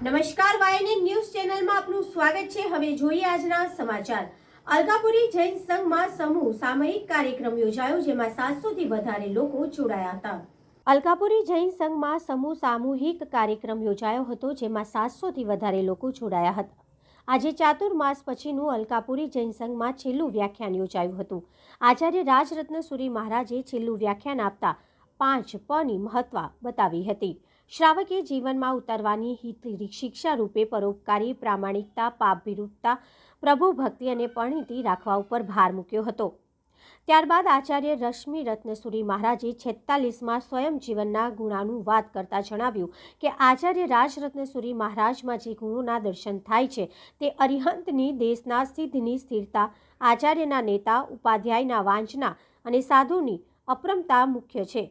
નમસ્કાર, YNN news ચેનલમાં આપનું સ્વાગત છે। હવે જોઈએ આજના સમાચાર। અલકાપુરી જૈન સંઘમાં સમૂહ સામૂહિક કાર્યક્રમ યોજાયો, જેમાં 700થી વધારે લોકો જોડાયા હતા। અલકાપુરી જૈન સંઘમાં સમૂહ સામૂહિક કાર્યક્રમ યોજાયો હતો, જેમાં 700થી વધારે લોકો જોડાયા હતા। આજે ચાતુર્માસ પછીનું અલકાપુરી જૈન સંઘમાં છેલ્લું વ્યાખ્યાન યોજાયું હતું। આચાર્ય રાજરત્ન સુરી મહારાજે છેલ્લું વ્યાખ્યાન આપતા 5 પની મહત્વ બતાવી હતી। શ્રાવકે જીવનમાં ઉતારવાની હિત શિક્ષા રૂપે પરોપકારી, પ્રામાણિકતા, પાપભિરુપતા, પ્રભુ ભક્તિ અને પરિણીતિ રાખવા ઉપર ભાર મૂક્યો હતો। ત્યારબાદ આચાર્ય રશ્મિ રત્નસુરી મહારાજે 46માં સ્વયં જીવનના ગુણાનુવાદ કરતા જણાવ્યું કે આચાર્ય રાજરત્નસુરી મહારાજમાં જે ગુણોના દર્શન થાય છે તે અરિહંતની દેશના સિદ્ધની સ્થિરતા, આચાર્યના નેતા, ઉપાધ્યાયના વાંચના અને સાધુની અપરમતા મુખ્ય છે।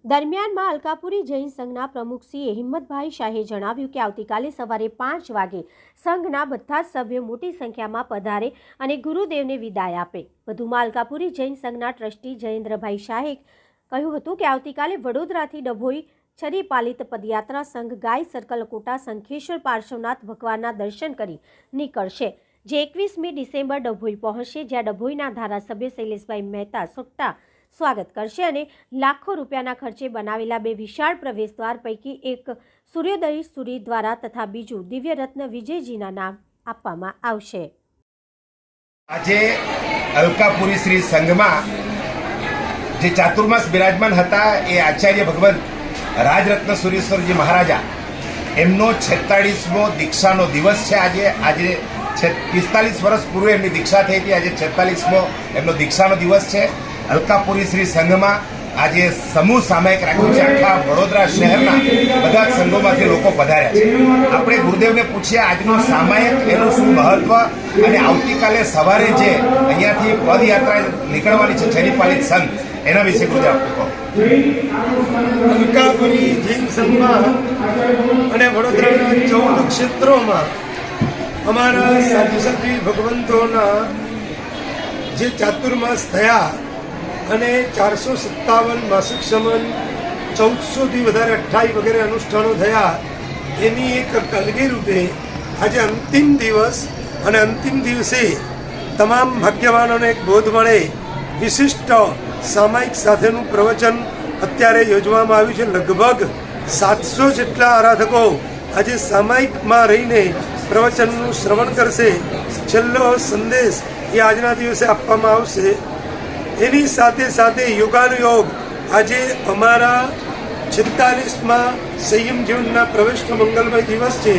દરમિયાનમાં અલકાપુરી જૈન સંઘના પ્રમુખ શ્રી હિંમતભાઈ શાહે જણાવ્યું કે આવતીકાલે સવારે 5 વાગે સંઘના બધા જ સભ્યો મોટી સંખ્યામાં પધારે અને ગુરુદેવને વિદાય આપે। વધુમાં અલકાપુરી જૈન સંઘના ટ્રસ્ટી જયેન્દ્રભાઈ શાહે કહ્યું હતું કે આવતીકાલે વડોદરાથી ડભોઈ છરીપાલિત પદયાત્રા સંઘ ગાય સર્કલ કોટા શંખેશ્વર પાર્શ્વનાથ ભગવાનના દર્શન કરી નીકળશે, જે 21મી ડિસેમ્બર ડભોઈ પહોંચશે, જ્યાં ડભોઈના ધારાસભ્ય શૈલેષભાઈ મહેતા સોટ્ટા સ્વાગત કરશે અને લાખો રૂપિયાના ખર્ચે બનાવેલા 2 વિશાળ પ્રવેશદ્વાર પૈકી એક સૂર્યોદય સુરી દ્વારા તથા બીજું દિવ્ય રત્ન વિજયજીના નામ આપવામાં આવશે। આજે અલકાપુરી શ્રી સંઘમાં જે ચાતુર્માસ બિરાજમાન હતા એ આચાર્ય ભગવાન રાજરત્ન સુરેશ્વરજી મહારાજા, એમનો 46મો દીક્ષાનો દિવસ છે। આજે 45 વર્ષ પૂર્વે એમની દીક્ષા થઈ હતી। આજે 46મો એમનો દીક્ષાનો દિવસ છે। અલકાપુરી શ્રી સંઘમાં આજે સમૂહ સામાયિક રાખ્યું છે। આખા વડોદરા શહેરના બધા જ સંઘોમાંથી લોકો પધાર્યા છે। આપણે ગુરુદેવને પૂછીએ આજનો સામાયિક, એનું શું મહત્વ, અને આવતીકાલે સવારે જે અહીંયાથી પદયાત્રા નીકળવાની છે છરીપાલિત સંઘ, એના વિશે ગુરુદેવ આપને કહો। અલકાપુરી જૈન સંઘમાં અને વડોદરાના 14 ક્ષેત્રોમાં અમારા સાધુ સાધ્વી ભગવંતોના જે ચાતુર્માસ થયા અને 457 માસિક સમન, 1400થી વધારે 28 વગેરે અનુષ્ઠાનો થયા, એની એક કલગી રૂપે આજે અંતિમ દિવસ, અને અંતિમ દિવસે તમામ ભાગ્યવાનોને એક બોધ મળે, વિશિષ્ટ સામાયિક સાથેનું પ્રવચન અત્યારે યોજવામાં આવ્યું છે। લગભગ 700 જેટલા આરાધકો આજે સામાયિકમાં રહીને પ્રવચનનું શ્રવણ કરશે। છેલ્લો સંદેશ એ આજના દિવસે આપવામાં આવશે। એની સાથે સાથે યોગાનુયોગ આજે અમારા 46માં સંયમ જીવનના પ્રવેશનો મંગલમય દિવસ છે।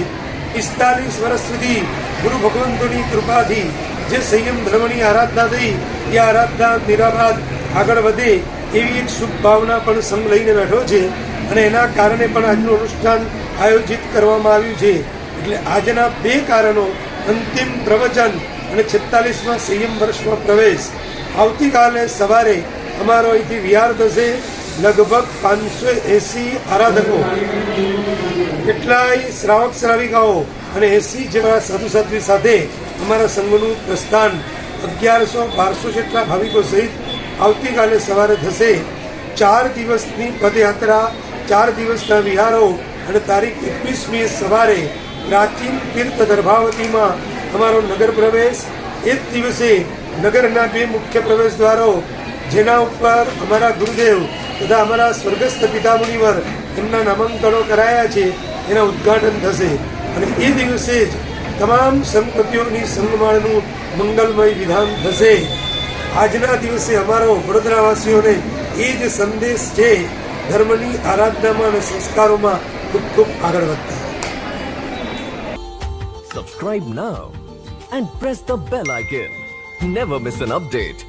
45 વર્ષ સુધી ગુરુ ભગવંતોની કૃપાથી જે સંયમ ધર્મની આરાધના થઈ, એ આરાધના નિરાબાદ આગળ વધે એવી એક શુભ ભાવના પણ સંઘ લઈને બેઠો છે, અને એના કારણે પણ આજનું અનુષ્ઠાન આયોજિત કરવામાં આવ્યું છે। એટલે આજના 2 કારણો, અંતિમ પ્રવચન અને 46માં સંયમ વર્ષમાં પ્રવેશ। આવતીકાલે સવારે અમારો અહીંથી વિહાર થશે। લગભગ 580 આરાધકો, કેટલાય શ્રાવક શ્રાવિકાઓ અને 80 જેવા સાધુ સાધ્વી સાથે અમારા સંઘનું પ્રસ્થાન 1100-1200 જેટલા ભાવિકો સહિત આવતીકાલે સવારે થશે। 4 દિવસની પદયાત્રા, 4 દિવસના વિહારો, અને તારીખ 21મી સવારે પ્રાચીન તીર્થ ગર્ભાવતીમાં અમારો નગર પ્રવેશ। એ જ દિવસે નગરના 2 મુખ્ય પ્રવેશ દ્વારો, જેના ઉપર અમારા ગુરુદેવ તથા અમારા સ્વર્ગસ્થ પિતા મુનિવર એમના નામાંકનો કરાયા છે, એના ઉદ્ઘાટન થશે, અને એ દિવસે જ તમામ સંપત્તિઓની સંગમાળનું મંગલમય વિધાન થશે। આજના દિવસે અમારો વડોદરાવાસીઓને એ જ સંદેશ છે, ધર્મની આરાધનામાં અને સંસ્કારોમાં ખૂબ ખૂબ આગળ વધતા। Subscribe now and press the bell icon. Never miss an update.